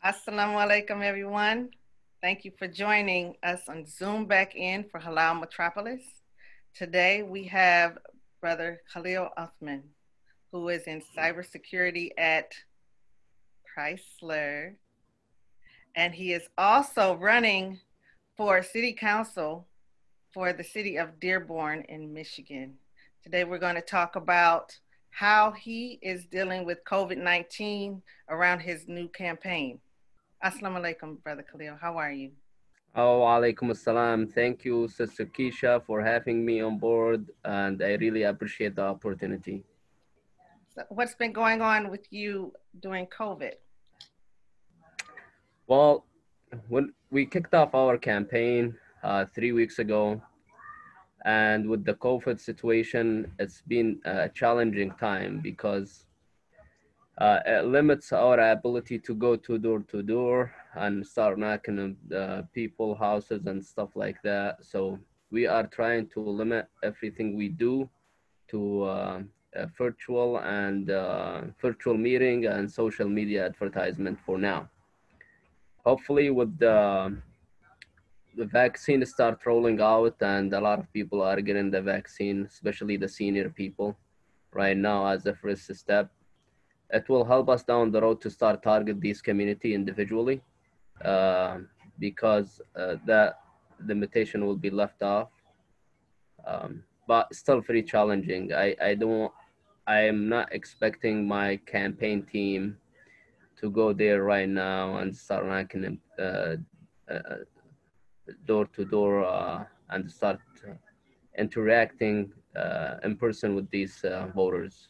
Assalamu alaikum, everyone. Thank you for joining us on Zoom back in for Halal Metropolis. Today we have Brother Khalil Othman, who is in cybersecurity at Chrysler, and he is also running for City Council for the city of Dearborn in Michigan. Today we're going to talk about how he is dealing with COVID-19 around his new campaign. Assalamu alaikum, Brother Khalil. How are you? Oh, alaikum assalam. Thank you, Sister Keisha, for having me on board, and I really appreciate the opportunity. So what's been going on with you during COVID? Well, when we kicked off our campaign 3 weeks ago, and with the COVID situation, it's been a challenging time because it limits our ability to go to door and start knocking on people houses and stuff like that. So we are trying to limit everything we do to virtual and virtual meeting and social media advertisement for now. Hopefully, with the vaccine start rolling out and a lot of people are getting the vaccine, especially the senior people right now as a first step, it will help us down the road to start target these community individually uh, because that limitation will be left off. But still very challenging. I am not expecting my campaign team to go there right now and start knocking uh, door to door and start interacting in person with these voters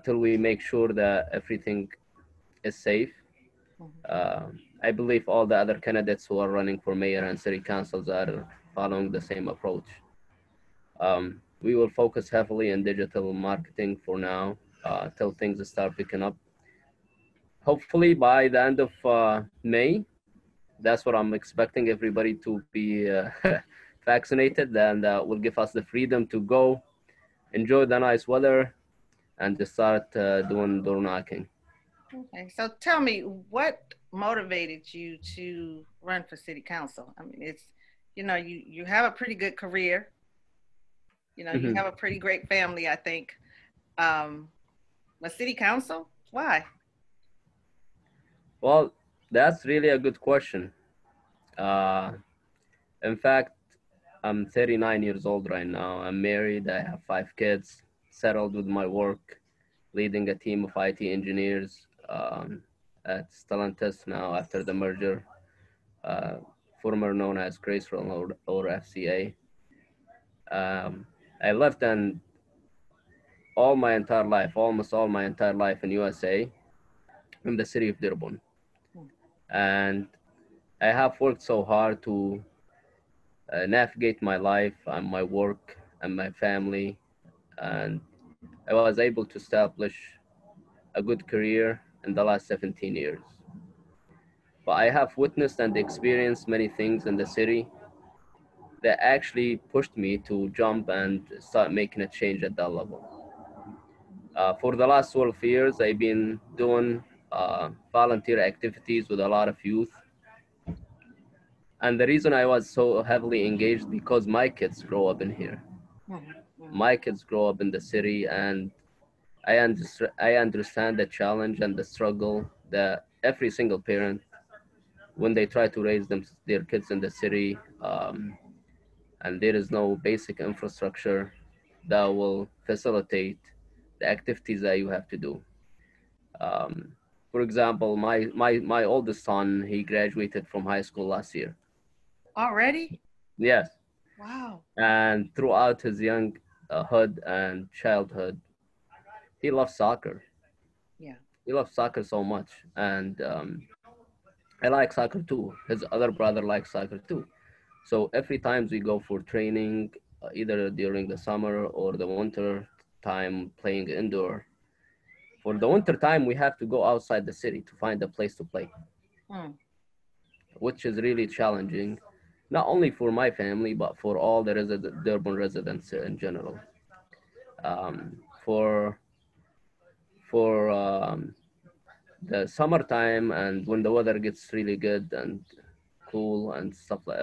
till we make sure that everything is safe. I believe all the other candidates who are running for mayor and city councils are following the same approach. We will focus heavily on digital marketing for now till things start picking up. Hopefully, by the end of May, that's what I'm expecting everybody to be vaccinated, and will give us the freedom to go enjoy the nice weather and to start doing door knocking. Okay, so tell me, what motivated you to run for city council? I mean, you have a pretty good career. You Mhm. have a pretty great family, I think. Um, but city council, why? Well, that's really a good question. Uh, in fact, I'm 39 years old right now. I'm married. I have 5 kids, settled with my work, leading a team of IT engineers at Stellantis now after the merger, uh, former known as Graceful or FCA. Um, I lived in all my entire life, almost all my entire life in USA, in the city of Dearborn. Hmm. And I have worked so hard to navigate my life and my work and my family. And I was able to establish a good career in the last 17 years. But I have witnessed and experienced many things in the city that actually pushed me to jump and start making a change at that level. For the last 12 years, I've been doing volunteer activities with a lot of youth. And the reason I was so heavily engaged because my kids grow up in here. Mhm, mhm. My kids grow up in the city, and I understand the challenge and the struggle that every single parent, when they try to raise their kids in the city, and there is no basic infrastructure that will facilitate the activities that you have to do. Um, for example, my oldest son, he graduated from high school last year. Already? Yes, Wow. and throughout his young hood and childhood, he loved soccer. Yeah. He loves soccer so much, and I like soccer too. His other brother likes soccer too. So every time we go for training, either during the summer or the winter time, playing indoor. For the winter time, we have to go outside the city to find a place to play, Mm. which is really challenging, not only for my family but for all the Durban residents in general. Um, for for the summertime and when the weather gets really good and cool and stuff like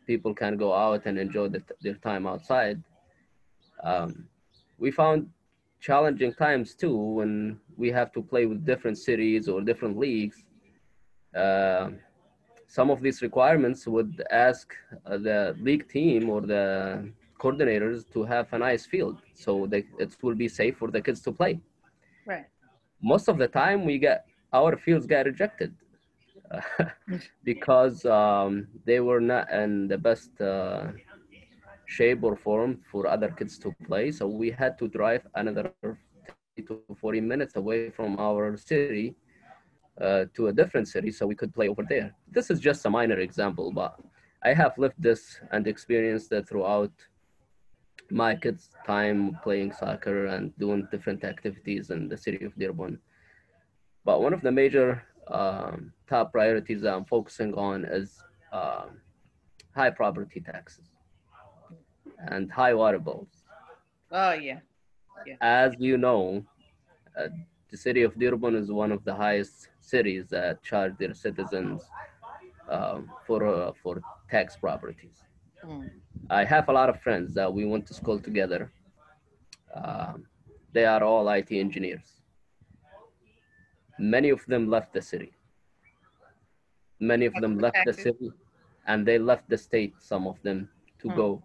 people can go out and enjoy their time outside. Um, we found challenging times too when we have to play with different cities or different leagues. Uh, some of these requirements would ask the league team or the coordinators to have a nice field so it will be safe for the kids to play. Right. Most of the time, our fields get rejected because they were not in the best shape or form for other kids to play. So we had to drive another 30 to 40 minutes away from our city to a different city so we could play over there. This is just a minor example, but I have lived this and experienced it throughout my kids' time playing soccer and doing different activities in the city of Dearborn. But one of the major top priorities that I'm focusing on is high property taxes and high water bills. Oh yeah. Yeah. As you know, uh, the city of Dearborn is one of the highest cities that charge their citizens for tax properties. Mm. I have a lot of friends that we went to school together. Um, they are all IT engineers. Many of them left the city. Many of That's them the left the taxes. city, and they left the state. Some of them to Mm. go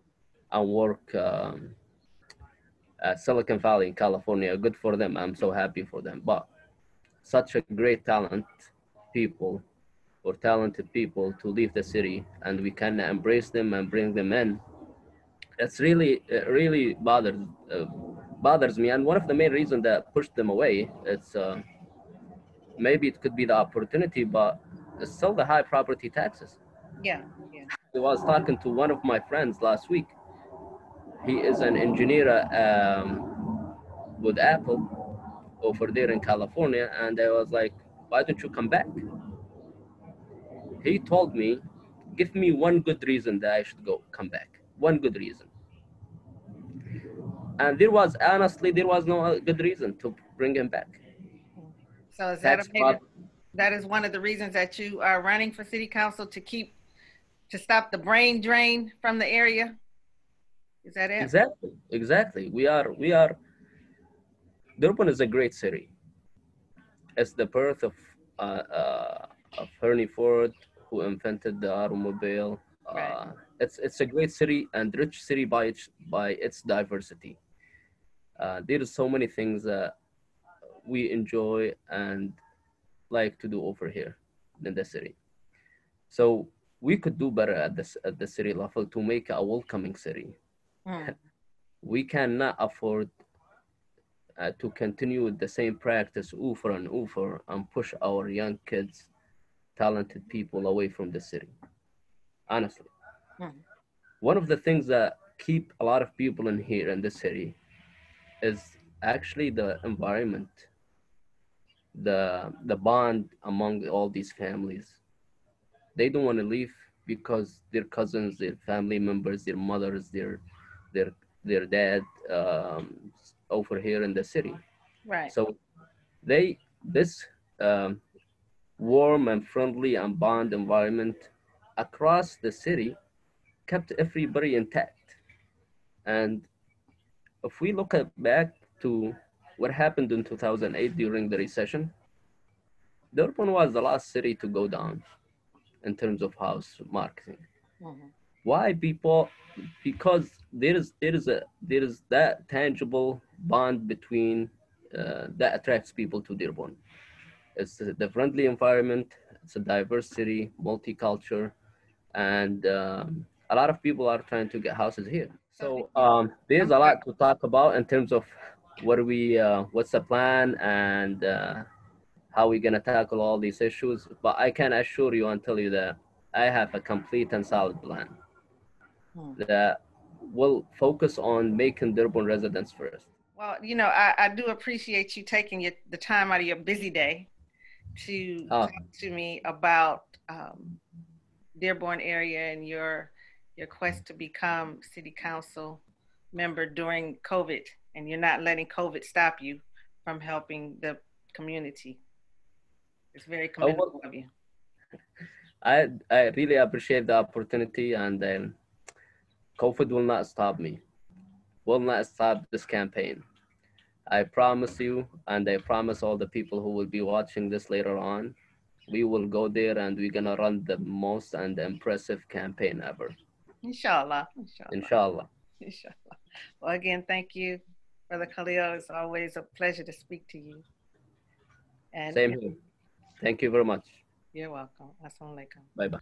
and work at Silicon Valley in California. Good for them. I'm so happy for them. But such a great people or talented people to leave the city, and we can embrace them and bring them in. It's really it really bothers me, and one of the main reasons that pushed them away is maybe it could be the opportunity, but it's still the high property taxes. Yeah. Yeah. I was talking to one of my friends last week. He is an engineer with Apple over there in California, and I was like, "Why don't you come back?" He told me, "Give me one good reason that I should go come back. One good reason." And there was no good reason to bring him back. Mm. So is that a Tax major? prop, That is one of the reasons that you are running for city council to stop the brain drain from the area. Is that it? exactly, exactly. We are. Durban is a great city. It's the birth of Henry Ford, who invented the automobile. Right. It's a great city and rich city by its diversity. There are so many things that we enjoy and like to do over here in the city. So we could do better at the city level to make a welcoming city. Mm. We cannot afford to continue with the same practice over and over and push our young kids, talented people away from the city. Honestly, Mm. one of the things that keep a lot of people in here in the city is actually the environment, the bond among all these families. They don't want to leave because their cousins, their family members, their mothers, their their dad over here in the city. Right. So this um, warm and friendly and bond environment across the city kept everybody intact. And if we look back to what happened in 2008 during the recession, Durban was the last city to go down in terms of house marketing. Mm. Why people? Because there is that tangible bond between that attracts people to Dearborn. It's the friendly environment. It's a diverse city, multicultural, and a lot of people are trying to get houses here. So do So you? there's I'm a sorry. lot to talk about in terms of what's the plan and how we're gonna tackle all these issues. But I can assure you and tell you that I have a complete and solid plan Mm. that will focus on making Durban residents first. Well, I do appreciate you taking the time out of your busy day to Uh, talk to me about Dearborn area and your quest to become city council member during COVID, and you're not letting COVID stop you from helping the community. It's very Oh, commendable well, of you. I really appreciate the opportunity, and COVID will not stop me. Will not stop this campaign. I promise you, and I promise all the people who will be watching this later on, we will go there and we're gonna run the most and impressive campaign ever. Inshallah. Inshallah. Inshallah. Inshallah. Well, again, thank you, Brother Khalil. It's always a pleasure to speak to you. And Same here. Thank you very much. you're welcome. Assalamu alaikum. Bye bye.